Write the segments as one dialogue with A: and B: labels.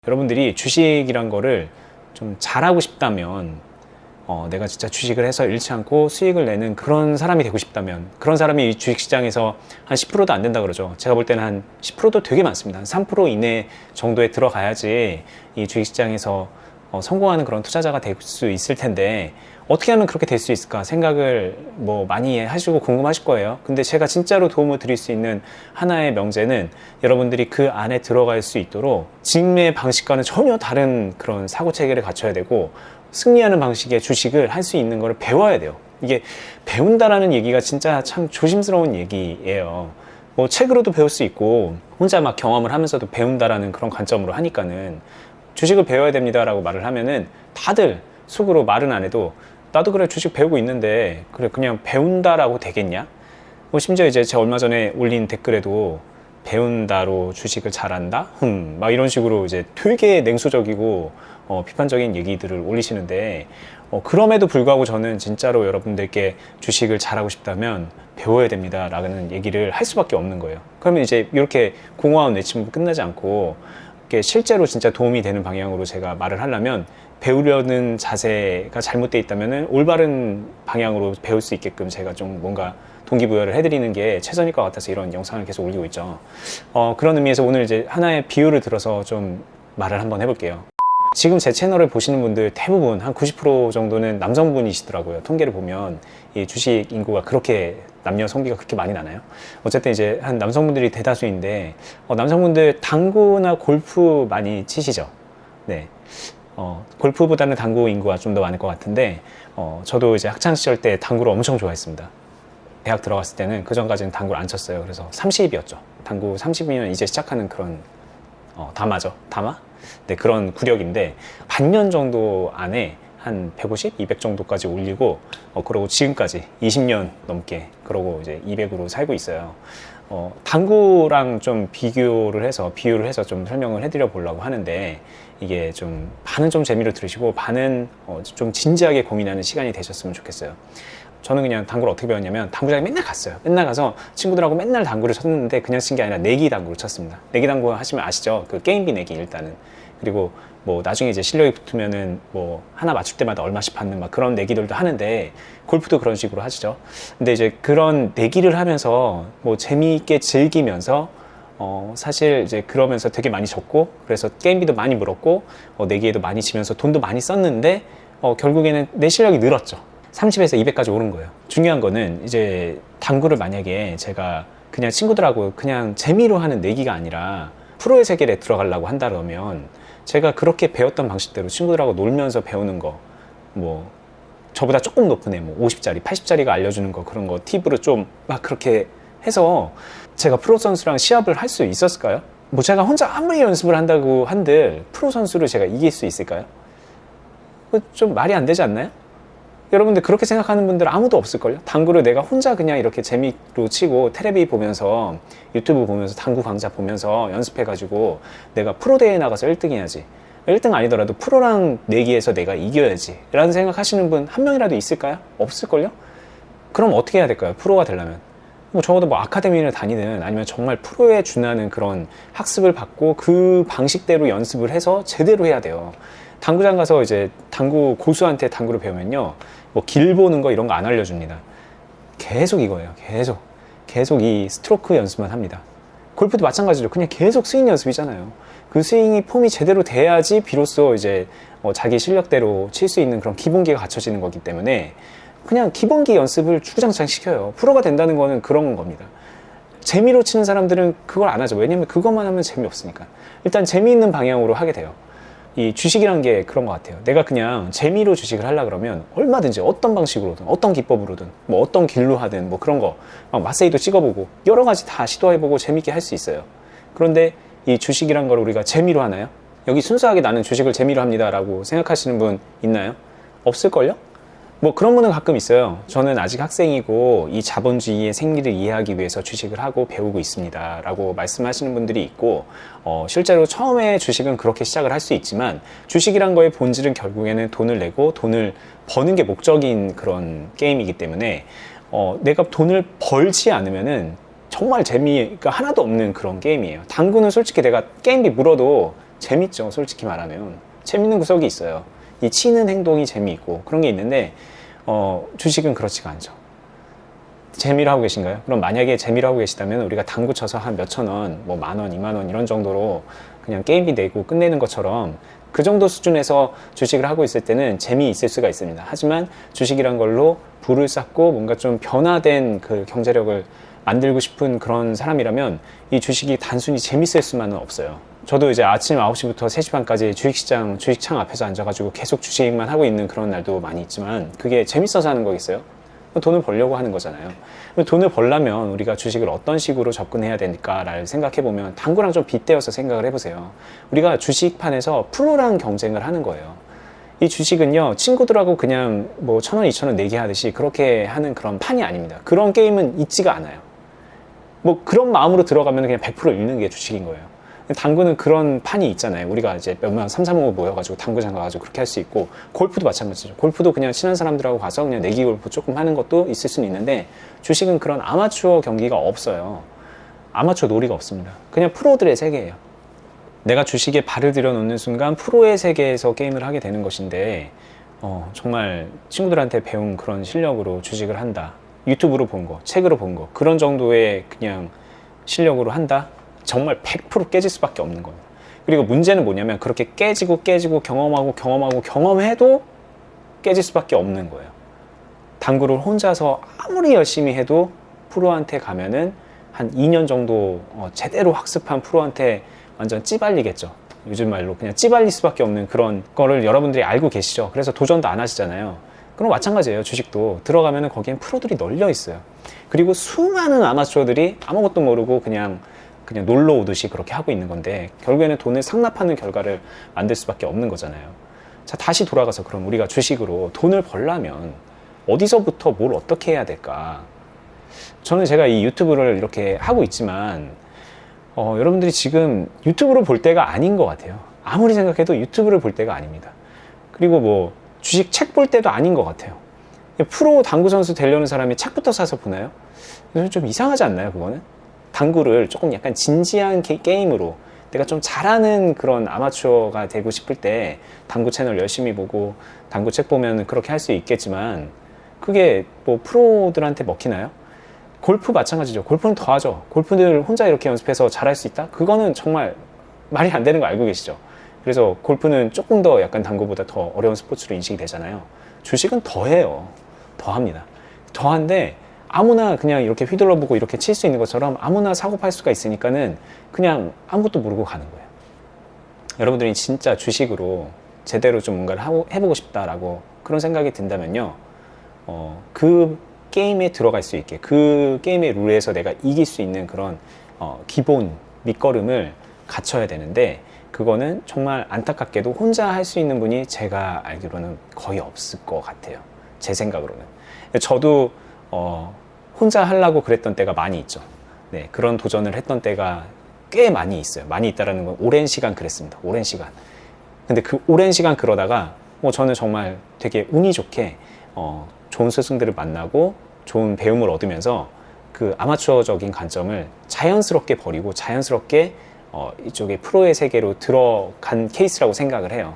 A: 여러분들이 주식이란 거를 좀 잘하고 싶다면 내가 진짜 주식을 해서 잃지 않고 수익을 내는 그런 사람이 되고 싶다면, 그런 사람이 주식시장에서 한 10%도 안 된다 그러죠. 제가 볼 때는 한 10%도 되게 많습니다. 한 3% 이내 정도에 들어가야지 이 주식시장에서 성공하는 그런 투자자가 될 수 있을 텐데, 어떻게 하면 그렇게 될 수 있을까 생각을 많이 하시고 궁금하실 거예요. 근데 제가 진짜로 도움을 드릴 수 있는 하나의 명제는, 여러분들이 그 안에 들어갈 수 있도록 지금의 방식과는 전혀 다른 그런 사고 체계를 갖춰야 되고, 승리하는 방식의 주식을 할 수 있는 걸 배워야 돼요. 이게 배운다라는 얘기가 진짜 참 조심스러운 얘기예요. 책으로도 배울 수 있고 혼자 막 경험을 하면서도 배운다라는 그런 관점으로 하니까는, 주식을 배워야 됩니다라고 말을 하면은 다들 속으로 말은 안 해도, 나도 그래 주식 배우고 있는데 그래 그냥 배운다라고 되겠냐? 심지어 이제 제가 얼마 전에 올린 댓글에도 배운다로 주식을 잘한다? 막 이런 식으로 이제 되게 냉소적이고 비판적인 얘기들을 올리시는데, 그럼에도 불구하고 저는 진짜로 여러분들께 주식을 잘하고 싶다면 배워야 됩니다 라는 얘기를 할 수밖에 없는 거예요. 그러면 이제 이렇게 공허한 외침으로 끝나지 않고, 실제로 진짜 도움이 되는 방향으로 제가 말을 하려면, 배우려는 자세가 잘못되어 있다면 올바른 방향으로 배울 수 있게끔 제가 좀 뭔가 동기부여를 해드리는 게 최선일 것 같아서 이런 영상을 계속 올리고 있죠. 그런 의미에서 오늘 이제 하나의 비유를 들어서 좀 말을 한번 해볼게요. 지금 제 채널을 보시는 분들 대부분 한 90% 정도는 남성분이시더라고요. 통계를 보면 이 주식 인구가 그렇게, 남녀 성비가 그렇게 많이 나나요? 어쨌든 이제 한 남성분들이 대다수인데, 남성분들 당구나 골프 많이 치시죠? 네. 골프보다는 당구 인구가 좀 더 많을 것 같은데, 저도 이제 학창시절 때 당구를 엄청 좋아했습니다. 대학 들어갔을 때는, 그 전까지는 당구를 안 쳤어요. 그래서 30이었죠. 당구 30이면 이제 시작하는 그런, 다마죠. 다마? 네, 그런 구력인데, 반년 정도 안에 한 150, 200 정도까지 올리고, 그러고 지금까지 20년 넘게, 그러고 이제 200으로 살고 있어요. 당구랑 좀 비유를 해서 좀 설명을 해드려 보려고 하는데, 이게 좀 반은 좀 재미로 들으시고 반은 좀 진지하게 고민하는 시간이 되셨으면 좋겠어요. 저는 그냥 당구를 어떻게 배웠냐면, 당구장에 맨날 갔어요. 맨날 가서 친구들하고 맨날 당구를 쳤는데, 그냥 친 게 아니라 내기 당구를 쳤습니다. 내기 당구 하시면 아시죠? 그 게임비 내기 일단은. 그리고 나중에 이제 실력이 붙으면은 하나 맞출 때마다 얼마씩 받는 막 그런 내기들도 하는데, 골프도 그런 식으로 하시죠. 근데 이제 그런 내기를 하면서 재미있게 즐기면서 사실 이제 그러면서 되게 많이 졌고, 그래서 게임비도 많이 물었고, 내기에도 많이 지면서 돈도 많이 썼는데, 결국에는 내 실력이 늘었죠. 30에서 200까지 오른 거예요. 중요한 거는, 이제 당구를 만약에 제가 그냥 친구들하고 그냥 재미로 하는 내기가 아니라 프로의 세계에 들어가려고 한다 그러면, 제가 그렇게 배웠던 방식대로 친구들하고 놀면서 배우는 거, 저보다 조금 높은 애 50짜리, 80짜리가 알려주는 거, 그런 거 팁으로 좀 막 그렇게 해서 제가 프로 선수랑 시합을 할 수 있었을까요? 제가 혼자 아무리 연습을 한다고 한들 프로 선수를 제가 이길 수 있을까요? 좀 말이 안 되지 않나요? 여러분들 그렇게 생각하는 분들 아무도 없을걸요? 당구를 내가 혼자 그냥 이렇게 재미로 치고, 테레비 보면서, 유튜브 보면서, 당구 강좌 보면서 연습해가지고 내가 프로 대회에 나가서 1등 해야지, 1등 아니더라도 프로랑 내기에서 내가 이겨야지 라는 생각하시는 분 한 명이라도 있을까요? 없을걸요? 그럼 어떻게 해야 될까요? 프로가 되려면 적어도 아카데미를 다니든, 아니면 정말 프로에 준하는 그런 학습을 받고 그 방식대로 연습을 해서 제대로 해야 돼요. 당구장 가서 이제 당구 고수한테 당구를 배우면요, 길 보는 거 이런 거 안 알려줍니다. 계속 이거예요. 계속 이 스트로크 연습만 합니다. 골프도 마찬가지죠. 그냥 계속 스윙 연습이잖아요. 그 스윙이 폼이 제대로 돼야지 비로소 이제 자기 실력대로 칠 수 있는 그런 기본기가 갖춰지는 거기 때문에, 그냥 기본기 연습을 주구장창 시켜요. 프로가 된다는 거는 그런 겁니다. 재미로 치는 사람들은 그걸 안 하죠. 왜냐면 그것만 하면 재미없으니까. 일단 재미있는 방향으로 하게 돼요. 이 주식이란 게 그런 것 같아요. 내가 그냥 재미로 주식을 하려고 그러면 얼마든지 어떤 방식으로든, 어떤 기법으로든, 어떤 길로 하든 그런 거 막 마세이도 찍어보고 여러 가지 다 시도해보고 재밌게 할 수 있어요. 그런데 이 주식이란 걸 우리가 재미로 하나요? 여기 순수하게 나는 주식을 재미로 합니다 라고 생각하시는 분 있나요? 없을걸요? 그런 분은 가끔 있어요. 저는 아직 학생이고 이 자본주의의 생리를 이해하기 위해서 주식을 하고 배우고 있습니다 라고 말씀하시는 분들이 있고, 실제로 처음에 주식은 그렇게 시작을 할 수 있지만, 주식이란 거의 본질은 결국에는 돈을 내고 돈을 버는 게 목적인 그런 게임이기 때문에, 내가 돈을 벌지 않으면은 정말 재미가 하나도 없는 그런 게임이에요. 당구는 솔직히 내가 게임비 물어도 재밌죠. 솔직히 말하면 재밌는 구석이 있어요. 이 치는 행동이 재미있고 그런 게 있는데 주식은 그렇지가 않죠. 재미로 하고 계신가요? 그럼 만약에 재미로 하고 계시다면 우리가 당구 쳐서 한 몇천 원, 뭐 만 원, 2만 원 이런 정도로 그냥 게임비 내고 끝내는 것처럼 그 정도 수준에서 주식을 하고 있을 때는 재미있을 수가 있습니다. 하지만 주식이란 걸로 부를 쌓고 뭔가 좀 변화된 그 경제력을 만들고 싶은 그런 사람이라면 이 주식이 단순히 재밌을 수만은 없어요. 저도 이제 아침 9시부터 3시 반까지 주식시장, 주식창 앞에서 앉아가지고 계속 주식만 하고 있는 그런 날도 많이 있지만 그게 재밌어서 하는 거겠어요? 돈을 벌려고 하는 거잖아요. 돈을 벌려면 우리가 주식을 어떤 식으로 접근해야 될까를 생각해보면 당구랑 좀 빗대어서 생각을 해보세요. 우리가 주식판에서 프로랑 경쟁을 하는 거예요. 이 주식은요, 친구들하고 그냥 뭐 1,000원, 2,000원 내기 하듯이 그렇게 하는 그런 판이 아닙니다. 그런 게임은 있지가 않아요. 뭐 그런 마음으로 들어가면 그냥 100% 읽는 게 주식인 거예요. 당구는 그런 판이 있잖아요. 우리가 이제 몇몇 3, 4, 5 모여가지고 당구장 가가지고 그렇게 할 수 있고, 골프도 마찬가지죠. 골프도 그냥 친한 사람들하고 가서 그냥 내기 골프 조금 하는 것도 있을 수는 있는데, 주식은 그런 아마추어 경기가 없어요. 아마추어 놀이가 없습니다. 그냥 프로들의 세계예요. 내가 주식에 발을 들여놓는 순간 프로의 세계에서 게임을 하게 되는 것인데, 정말 친구들한테 배운 그런 실력으로 주식을 한다. 유튜브로 본 거, 책으로 본 거, 그런 정도의 그냥 실력으로 한다? 정말 100% 깨질 수밖에 없는 겁니다. 그리고 문제는 뭐냐면 그렇게 깨지고 경험해도 깨질 수밖에 없는 거예요. 당구를 혼자서 아무리 열심히 해도 프로한테 가면은 한 2년 정도 제대로 학습한 프로한테 완전 찌발리겠죠. 요즘 말로 그냥 찌발릴 수밖에 없는 그런 거를 여러분들이 알고 계시죠. 그래서 도전도 안 하시잖아요. 그럼 마찬가지예요. 주식도 들어가면은 거기엔 프로들이 널려 있어요. 그리고 수많은 아마추어들이 아무것도 모르고 그냥 놀러 오듯이 그렇게 하고 있는 건데, 결국에는 돈을 상납하는 결과를 만들 수밖에 없는 거잖아요. 자, 다시 돌아가서 그럼 우리가 주식으로 돈을 벌려면 어디서부터 뭘 어떻게 해야 될까? 저는 제가 이 유튜브를 이렇게 하고 있지만 여러분들이 지금 유튜브를 볼 때가 아닌 것 같아요. 아무리 생각해도 유튜브를 볼 때가 아닙니다. 그리고 뭐 주식 책 볼 때도 아닌 것 같아요. 프로 당구 선수 되려는 사람이 책부터 사서 보나요? 좀 이상하지 않나요, 그거는? 당구를 조금 약간 진지한 게임으로, 내가 좀 잘하는 그런 아마추어가 되고 싶을 때 당구 채널 열심히 보고 당구 책 보면 그렇게 할 수 있겠지만, 그게 뭐 프로들한테 먹히나요? 골프 마찬가지죠. 골프는 더 하죠. 골프를 혼자 이렇게 연습해서 잘할 수 있다? 그거는 정말 말이 안 되는 거 알고 계시죠? 그래서 골프는 조금 더 약간 당구보다 더 어려운 스포츠로 인식이 되잖아요. 주식은 더 해요. 더 합니다. 더 한데 아무나 그냥 이렇게 휘둘러 보고 이렇게 칠 수 있는 것처럼 아무나 사고 팔 수가 있으니까는 그냥 아무것도 모르고 가는 거예요. 여러분들이 진짜 주식으로 제대로 좀 뭔가를 해보고 싶다라고 그런 생각이 든다면요, 그 게임에 들어갈 수 있게, 그 게임의 룰에서 내가 이길 수 있는 그런 기본 밑거름을 갖춰야 되는데, 그거는 정말 안타깝게도 혼자 할 수 있는 분이 제가 알기로는 거의 없을 것 같아요. 제 생각으로는. 저도 혼자 하려고 그랬던 때가 많이 있죠. 네, 그런 도전을 했던 때가 꽤 많이 있어요. 많이 있다라는 건 오랜 시간 그랬습니다. 오랜 시간. 근데 그 오랜 시간 그러다가 저는 정말 되게 운이 좋게 좋은 스승들을 만나고 좋은 배움을 얻으면서 그 아마추어적인 관점을 자연스럽게 버리고 자연스럽게 이쪽에 프로의 세계로 들어간 케이스라고 생각을 해요.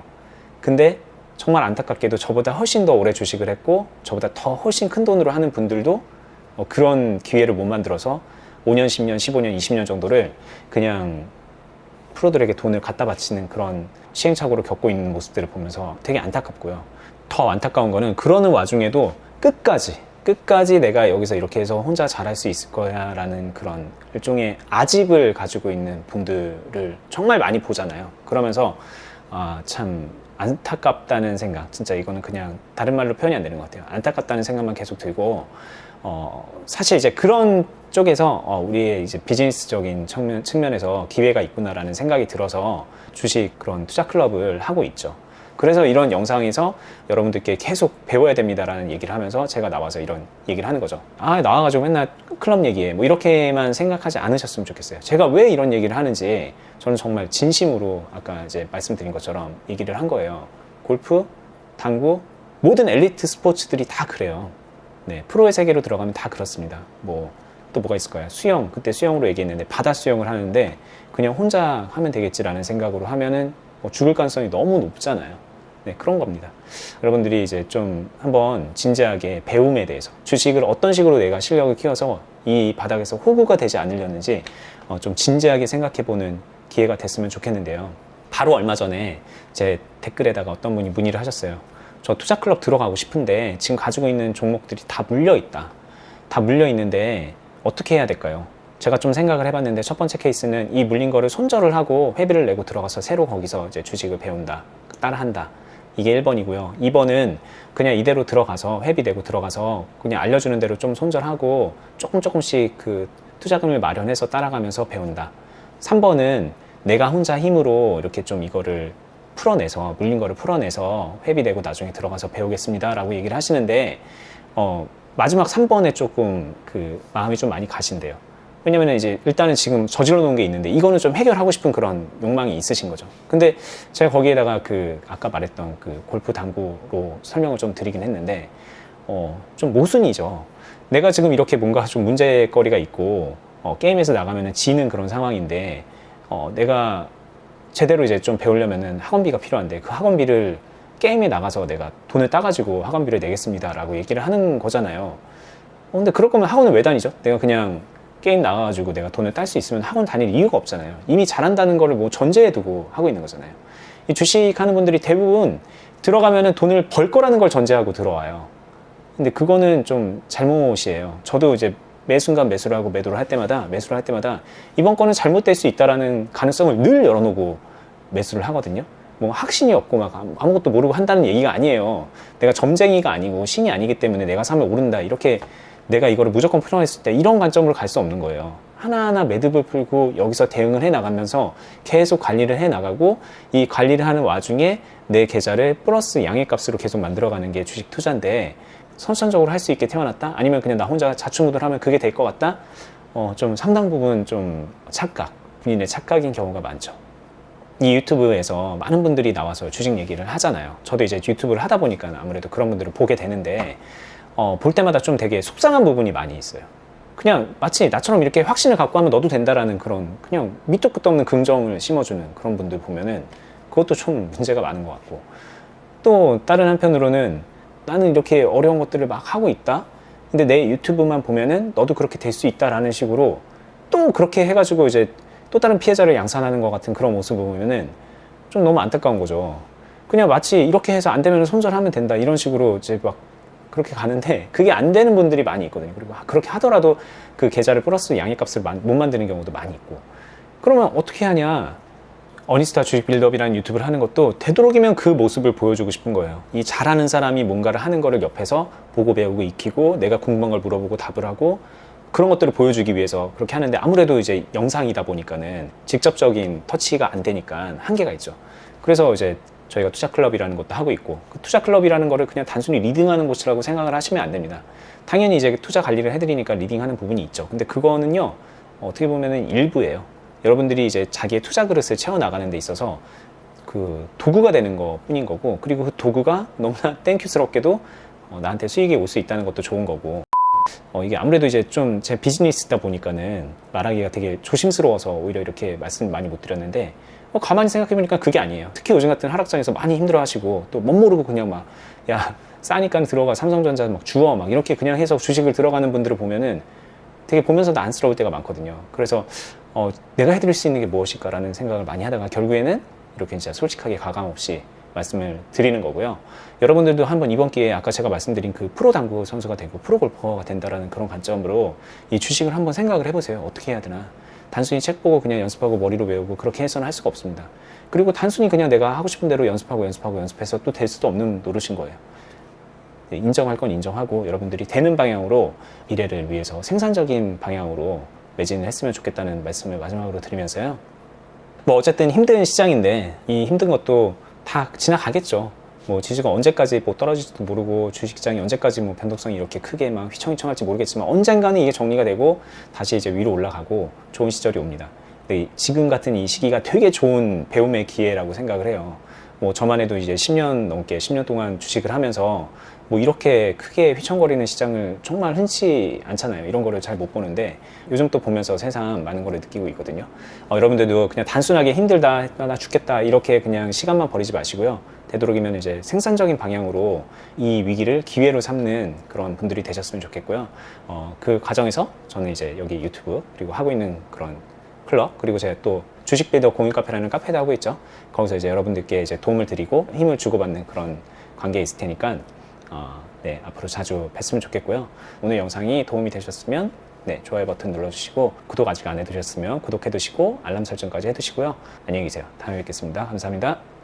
A: 근데 정말 안타깝게도 저보다 훨씬 더 오래 주식을 했고 저보다 더 훨씬 큰 돈으로 하는 분들도 그런 기회를 못 만들어서 5년, 10년, 15년, 20년 정도를 그냥 프로들에게 돈을 갖다 바치는 그런 시행착오를 겪고 있는 모습들을 보면서 되게 안타깝고요. 더 안타까운 거는 그러는 와중에도 끝까지 내가 여기서 이렇게 해서 혼자 잘할 수 있을 거야 라는 그런 일종의 아집을 가지고 있는 분들을 정말 많이 보잖아요. 그러면서 참 안타깝다는 생각, 진짜 이거는 그냥 다른 말로 표현이 안 되는 것 같아요. 안타깝다는 생각만 계속 들고, 사실 이제 그런 쪽에서 우리의 이제 비즈니스적인 측면에서 기회가 있구나라는 생각이 들어서 주식 그런 투자 클럽을 하고 있죠. 그래서 이런 영상에서 여러분들께 계속 배워야 됩니다라는 얘기를 하면서 제가 나와서 이런 얘기를 하는 거죠. 나와가지고 맨날 클럽 얘기해. 뭐 이렇게만 생각하지 않으셨으면 좋겠어요. 제가 왜 이런 얘기를 하는지 저는 정말 진심으로 아까 이제 말씀드린 것처럼 얘기를 한 거예요. 골프, 당구, 모든 엘리트 스포츠들이 다 그래요. 네, 프로의 세계로 들어가면 다 그렇습니다. 뭐 또 뭐가 있을까요? 수영, 그때 수영으로 얘기했는데 바다 수영을 하는데 그냥 혼자 하면 되겠지라는 생각으로 하면은 뭐 죽을 가능성이 너무 높잖아요. 네, 그런 겁니다. 여러분들이 이제 좀 한번 진지하게 배움에 대해서, 주식을 어떤 식으로 내가 실력을 키워서 이 바닥에서 호구가 되지 않으려는지 좀 진지하게 생각해보는 기회가 됐으면 좋겠는데요. 바로 얼마 전에 제 댓글에다가 어떤 분이 문의를 하셨어요. 저 투자클럽 들어가고 싶은데 지금 가지고 있는 종목들이 다 물려있다. 다 물려있는데 어떻게 해야 될까요? 제가 좀 생각을 해봤는데 첫 번째 케이스는 이 물린 거를 손절을 하고 회비를 내고 들어가서 새로 거기서 이제 주식을 배운다, 따라한다. 이게 1번이고요. 2번은 그냥 이대로 들어가서 회비 내고 들어가서 그냥 알려주는 대로 좀 손절하고 조금씩 그 투자금을 마련해서 따라가면서 배운다. 3번은 내가 혼자 힘으로 이렇게 좀 이거를 풀어내서, 물린 거를 풀어내서 회비 내고 나중에 들어가서 배우겠습니다 라고 얘기를 하시는데 마지막 3번에 조금 그 마음이 좀 많이 가신대요. 왜냐면 이제 일단은 지금 저질러 놓은 게 있는데 이거는 좀 해결하고 싶은 그런 욕망이 있으신 거죠. 근데 제가 거기에다가 그 아까 말했던 그 골프 당구로 설명을 좀 드리긴 했는데 좀 모순이죠. 내가 지금 이렇게 뭔가 좀 문제거리가 있고 게임에서 나가면은 지는 그런 상황인데 내가 제대로 이제 좀 배우려면은 학원비가 필요한데 그 학원비를 게임에 나가서 내가 돈을 따가지고 학원비를 내겠습니다 라고 얘기를 하는 거잖아요. 근데 그럴 거면 학원을 왜 다니죠? 내가 그냥 게임 나가가지고 내가 돈을 딸 수 있으면 학원 다닐 이유가 없잖아요. 이미 잘한다는 거를 뭐 전제해 두고 하고 있는 거잖아요. 이 주식하는 분들이 대부분 들어가면은 돈을 벌 거라는 걸 전제하고 들어와요. 근데 그거는 좀 잘못이에요. 저도 이제 매 순간 매수를 하고 매수를 할 때마다 이번 거는 잘못될 수 있다라는 가능성을 늘 열어놓고 매수를 하거든요. 뭐 확신이 없고 막 아무것도 모르고 한다는 얘기가 아니에요. 내가 점쟁이가 아니고 신이 아니기 때문에 내가 사면 오른다 이렇게 내가 이거를 무조건 풀어냈을 때 이런 관점으로 갈 수 없는 거예요. 하나하나 매듭을 풀고 여기서 대응을 해 나가면서 계속 관리를 해 나가고 이 관리를 하는 와중에 내 계좌를 플러스 양액값으로 계속 만들어가는 게 주식 투자인데 선천적으로 할 수 있게 태어났다? 아니면 그냥 나 혼자 자충우돌 하면 그게 될 것 같다? 좀 상당 부분 좀 착각, 본인의 착각인 경우가 많죠. 이 유튜브에서 많은 분들이 나와서 주식 얘기를 하잖아요. 저도 이제 유튜브를 하다 보니까 아무래도 그런 분들을 보게 되는데 볼 때마다 좀 되게 속상한 부분이 많이 있어요. 그냥 마치 나처럼 이렇게 확신을 갖고 하면 너도 된다라는 그런 그냥 밑도 끝도 없는 긍정을 심어주는 그런 분들 보면은 그것도 좀 문제가 많은 것 같고, 또 다른 한편으로는 나는 이렇게 어려운 것들을 막 하고 있다? 근데 내 유튜브만 보면은 너도 그렇게 될 수 있다라는 식으로 또 그렇게 해가지고 이제 또 다른 피해자를 양산하는 것 같은 그런 모습을 보면은 좀 너무 안타까운 거죠. 그냥 마치 이렇게 해서 안 되면 손절하면 된다 이런 식으로 이제 막 그렇게 가는데 그게 안 되는 분들이 많이 있거든요. 그리고 그렇게 하더라도 그 계좌를 플러스 양액값을 못 만드는 경우도 많이 있고, 그러면 어떻게 하냐? 어니스타 주식 빌드업이라는 유튜브를 하는 것도 되도록이면 그 모습을 보여주고 싶은 거예요. 이 잘하는 사람이 뭔가를 하는 거를 옆에서 보고 배우고 익히고 내가 궁금한 걸 물어보고 답을 하고 그런 것들을 보여주기 위해서 그렇게 하는데, 아무래도 이제 영상이다 보니까는 직접적인 터치가 안 되니까 한계가 있죠. 그래서 이제 저희가 투자클럽이라는 것도 하고 있고, 그 투자클럽이라는 거를 그냥 단순히 리딩하는 곳이라고 생각을 하시면 안 됩니다. 당연히 이제 투자 관리를 해드리니까 리딩하는 부분이 있죠. 근데 그거는요, 어떻게 보면은 일부예요. 여러분들이 이제 자기의 투자 그릇을 채워나가는 데 있어서 그 도구가 되는 것 뿐인 거고, 그리고 그 도구가 너무나 땡큐스럽게도 나한테 수익이 올 수 있다는 것도 좋은 거고, 이게 아무래도 이제 좀 제 비즈니스다 보니까는 말하기가 되게 조심스러워서 오히려 이렇게 말씀 많이 못 드렸는데, 가만히 생각해보니까 그게 아니에요. 특히 요즘 같은 하락장에서 많이 힘들어 하시고 또 멋 모르고 그냥 막 야 싸니까 들어가 삼성전자 막 주워 막 이렇게 그냥 해서 주식을 들어가는 분들을 보면은 되게 보면서도 안쓰러울 때가 많거든요. 그래서 내가 해드릴 수 있는 게 무엇일까라는 생각을 많이 하다가 결국에는 이렇게 진짜 솔직하게 가감 없이 말씀을 드리는 거고요. 여러분들도 한번 이번 기회에 아까 제가 말씀드린 그 프로 당구 선수가 되고 프로 골퍼가 된다라는 그런 관점으로 이 주식을 한번 생각을 해보세요. 어떻게 해야 되나? 단순히 책 보고 그냥 연습하고 머리로 외우고 그렇게 해서는 할 수가 없습니다. 그리고 단순히 그냥 내가 하고 싶은 대로 연습해서 또 될 수도 없는 노릇인 거예요. 네, 인정할 건 인정하고 여러분들이 되는 방향으로 미래를 위해서 생산적인 방향으로 매진을 했으면 좋겠다는 말씀을 마지막으로 드리면서요. 뭐 어쨌든 힘든 시장인데 이 힘든 것도 다 지나가겠죠. 뭐 지수가 언제까지 뭐 떨어질지도 모르고 주식시장이 언제까지 뭐 변동성이 이렇게 크게 막 휘청휘청할지 모르겠지만 언젠가는 이게 정리가 되고 다시 이제 위로 올라가고 좋은 시절이 옵니다. 근데 지금 같은 이 시기가 되게 좋은 배움의 기회라고 생각을 해요. 뭐 저만 해도 이제 10년 넘게 10년 동안 주식을 하면서 뭐 이렇게 크게 휘청거리는 시장을 정말 흔치 않잖아요. 이런 거를 잘 못 보는데 요즘 또 보면서 세상 많은 거를 느끼고 있거든요. 여러분들도 그냥 단순하게 힘들다, 나 죽겠다 이렇게 그냥 시간만 버리지 마시고요. 되도록이면 이제 생산적인 방향으로 이 위기를 기회로 삼는 그런 분들이 되셨으면 좋겠고요. 그 과정에서 저는 이제 여기 유튜브 그리고 하고 있는 그런 클럽 그리고 제가 또 주식 빌더 공유 카페라는 카페도 하고 있죠. 거기서 이제 여러분들께 이제 도움을 드리고 힘을 주고받는 그런 관계에 있을 테니까 네, 앞으로 자주 뵀으면 좋겠고요. 오늘 영상이 도움이 되셨으면 네, 좋아요 버튼 눌러주시고 구독 아직 안 해두셨으면 구독해두시고 알람 설정까지 해두시고요. 안녕히 계세요. 다음에 뵙겠습니다. 감사합니다.